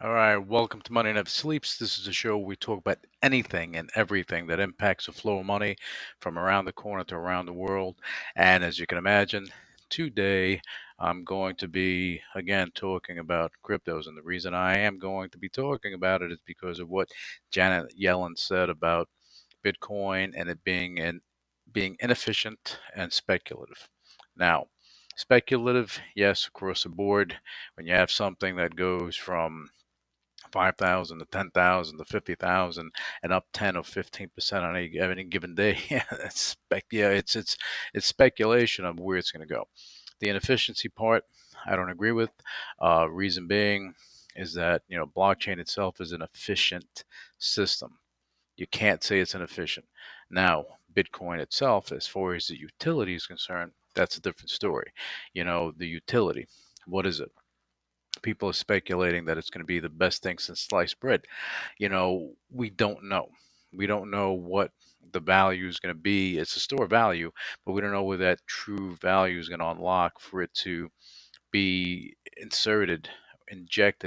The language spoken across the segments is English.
All right, welcome to Money Never Sleeps. This is a show where we talk about anything and everything that impacts the flow of money from around the corner to around the world. And as you can imagine, today I'm going to be again talking about cryptos. And the reason I am going to be talking about it is because of what Janet Yellen said about Bitcoin and it being inefficient and speculative. Now, speculative, yes, across the board. When you have something that goes from 5,000 to 10,000 to 50,000 and up 10 or 15% on any given day. Yeah, it's speculation of where it's going to go. The inefficiency part, I don't agree with. Reason being is that blockchain itself is an efficient system. You can't say it's inefficient. Now, Bitcoin itself, as far as the utility is concerned, that's a different story. The utility, what is it? People are speculating that it's going to be the best thing since sliced bread. We don't know. We don't know what the value is going to be. It's a store value, but we don't know where that true value is going to unlock for it to be injected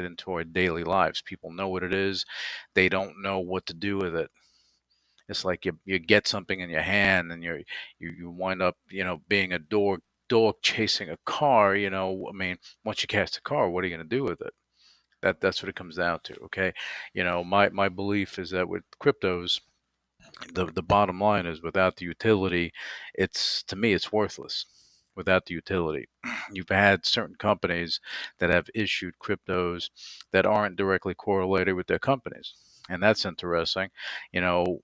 into our daily lives. People know what it is. They don't know what to do with it. It's like you get something in your hand and you wind up, being a dog chasing a car. I mean, once you catch the car, what are you going to do with it? That's what it comes down to. Okay, my belief is that with cryptos, the bottom line is without the utility, it's to me it's worthless. Without the utility, you've had certain companies that have issued cryptos that aren't directly correlated with their companies, and that's interesting. You know,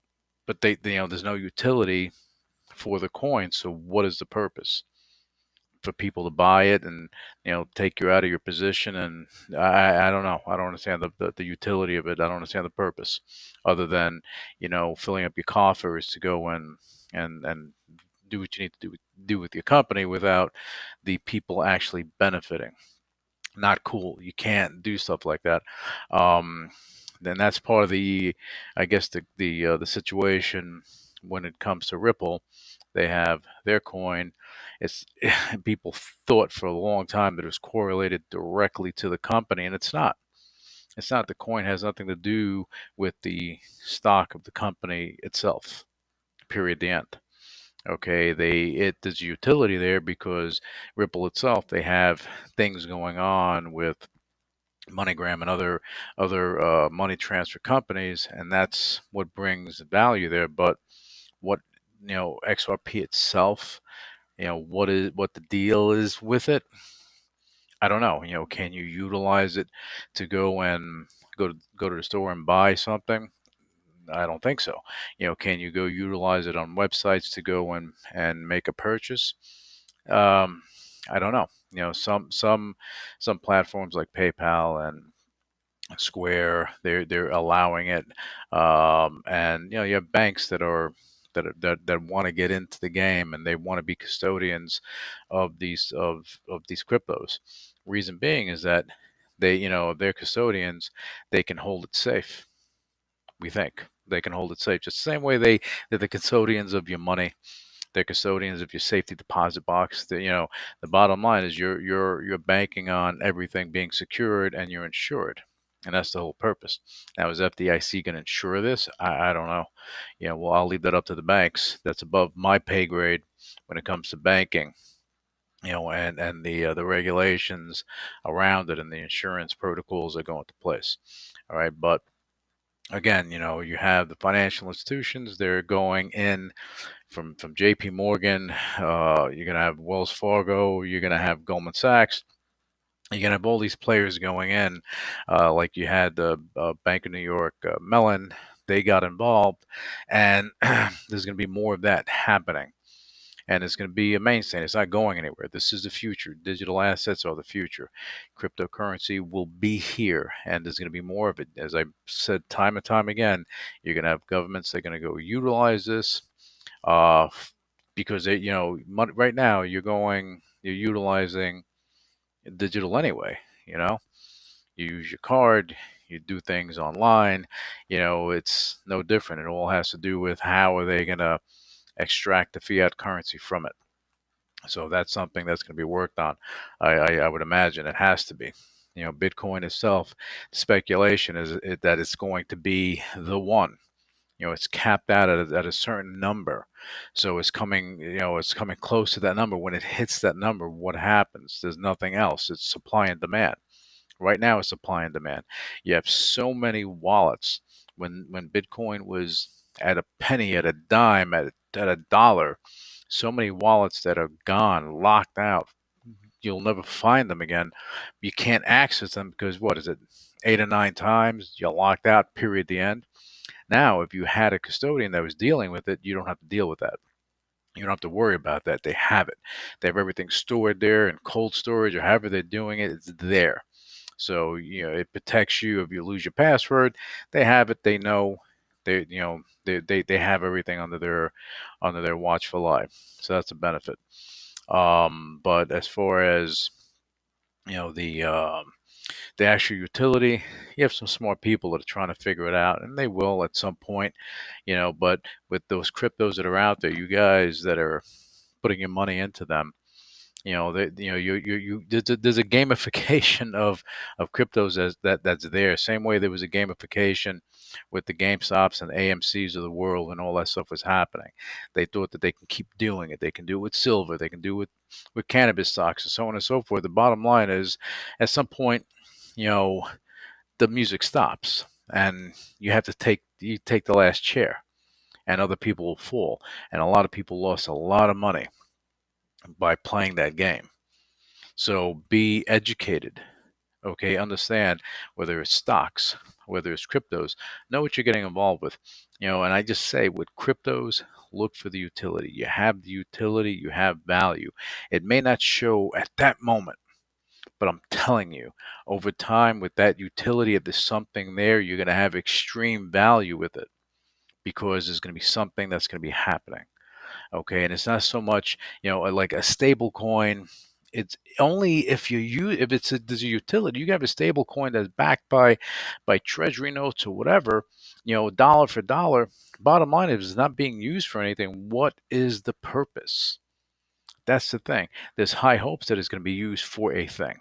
but there's no utility for the coin. So what is the purpose? For people to buy it and take you out of your position, and I don't know. I don't understand the utility of it. I don't understand the purpose other than filling up your coffers to go and do what you need to do with your company without the people actually benefiting. Not cool. You can't do stuff like that. um then that's part of the, I guess, the situation when it comes to Ripple. They have their coin. It's people thought for a long time that it was correlated directly to the company, and it's not. It's not. The coin has nothing to do with the stock of the company itself. Period. The end. Okay, there's utility there because Ripple itself, they have things going on with MoneyGram and other money transfer companies, and that's what brings value there. But what XRP itself, what the deal is with it, I don't know. Can you utilize it to go to the store and buy something? I don't think so. Can you go utilize it on websites to go and make a purchase? Um, I don't know. Some platforms like PayPal and Square, they're allowing it, and you have banks that want to get into the game and they want to be custodians of these cryptos. Reason being is that they're custodians. They can hold it safe. We think they can hold it safe, just the same way they're the custodians of your money. They're custodians of your safety deposit box. The bottom line is you're banking on everything being secured and you're insured, and that's the whole purpose. Now, is FDIC going to insure this? I don't know. Well, I'll leave that up to the banks. That's above my pay grade when it comes to banking. And the regulations around it and the insurance protocols that go into place. All right, but again, you have the financial institutions. They're going in from J.P. Morgan. You're going to have Wells Fargo. You're going to have Goldman Sachs. You're going to have all these players going in, like you had the Bank of New York, Mellon. They got involved, and there's going to be more of that happening. And it's going to be a mainstay. It's not going anywhere. This is the future. Digital assets are the future. Cryptocurrency will be here, and there's going to be more of it. As I said time and time again, you're going to have governments that are going to go utilize this, uh, because right now you're utilizing digital anyway. You know, you use your card, you do things online. It's no different. It all has to do with how are they going to extract the fiat currency from it. So that's something that's going to be worked on. I would imagine it has to be. Bitcoin itself, speculation that it's going to be the one. It's capped out at a certain number. So it's coming close to that number. When it hits that number, what happens? There's nothing else. It's supply and demand. Right now, it's supply and demand. You have so many wallets. When Bitcoin was at a penny, at a dime, at a dollar, so many wallets that are gone, locked out. You'll never find them again. You can't access them because what is it? 8 or 9 times you're locked out. Period. The end. Now, if you had a custodian that was dealing with it, you don't have to deal with that. You don't have to worry about that. They have it. They have everything stored there in cold storage or however they're doing it. It's there. So, it protects you if you lose your password. They have it. They know. They have everything under their watchful eye. So that's a benefit. But as far as the the actual utility, you have some smart people that are trying to figure it out, and they will at some point. But with those cryptos that are out there, you guys that are putting your money into them, there's a gamification of cryptos that's there. Same way there was a gamification with the GameStops and AMC's of the world and all that stuff was happening. They thought that they can keep doing it. They can do it with silver. They can do it with cannabis stocks and so on and so forth. The bottom line is, at some point, you know, the music stops and you take the last chair and other people will fall. And a lot of people lost a lot of money by playing that game. So be educated. Okay, understand whether it's stocks, whether it's cryptos, know what you're getting involved with. And I just say with cryptos, look for the utility. You have the utility, you have value. It may not show at that moment, but I'm telling you, over time, with that utility, if there's something there, you're going to have extreme value with it because there's going to be something that's going to be happening. Okay, and it's not so much, like a stable coin. It's only if there's a utility. You have a stable coin that's backed by treasury notes or whatever, dollar for dollar. Bottom line is it's not being used for anything. What is the purpose? That's the thing. There's high hopes that it's going to be used for a thing,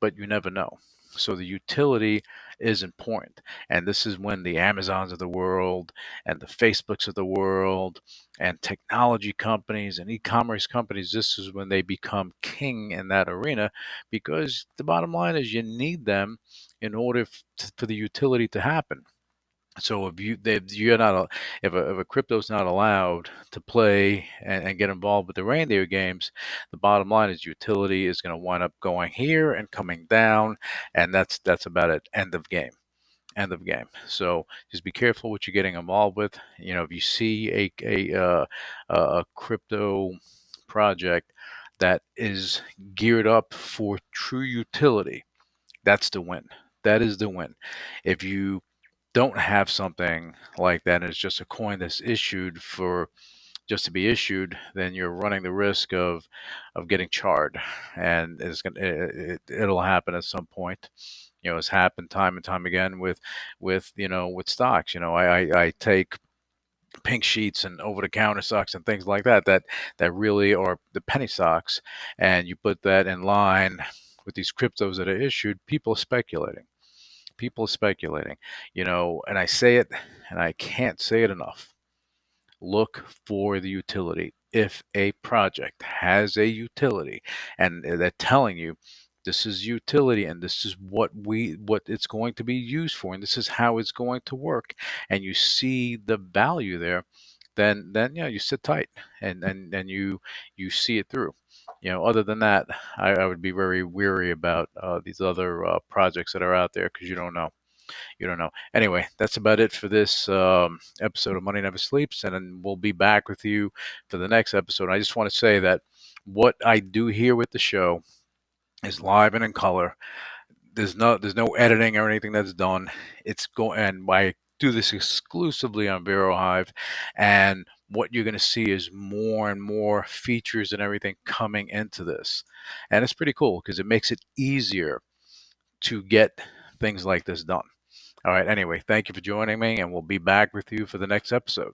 but you never know. So the utility is important. And this is when the Amazons of the world and the Facebooks of the world and technology companies and e-commerce companies, this is when they become king in that arena, because the bottom line is you need them in order for the utility to happen. So you're not if a crypto's not allowed to play and get involved with the reindeer games, the bottom line is utility is going to wind up going here and coming down, and that's about it. End of game. End of game. So just be careful what you're getting involved with. If you see a crypto project that is geared up for true utility, that's the win. That is the win. If you don't have something like that and it's just a coin that's issued for just to be issued, then you're running the risk of getting charred, and it'll happen at some point. It's happened time and time again with stocks. I take pink sheets and over the counter stocks and things like that really are the penny stocks, and you put that in line with these cryptos that are issued. People speculating, and I say it and I can't say it enough. Look for the utility. If a project has a utility and they're telling you this is utility and this is what it's going to be used for and this is how it's going to work, and you see the value there, then you sit tight and you see it through. Other than that, I would be very weary about these other projects that are out there, because you don't know. Anyway, that's about it for this episode of Money Never Sleeps, and then we'll be back with you for the next episode. I just want to say that what I do here with the show is live and in color. There's no editing or anything that's done. And I do this exclusively on Vero Hive, and what you're going to see is more and more features and everything coming into this, and it's pretty cool because it makes it easier to get things like this done. All right. Anyway, thank you for joining me, and we'll be back with you for the next episode.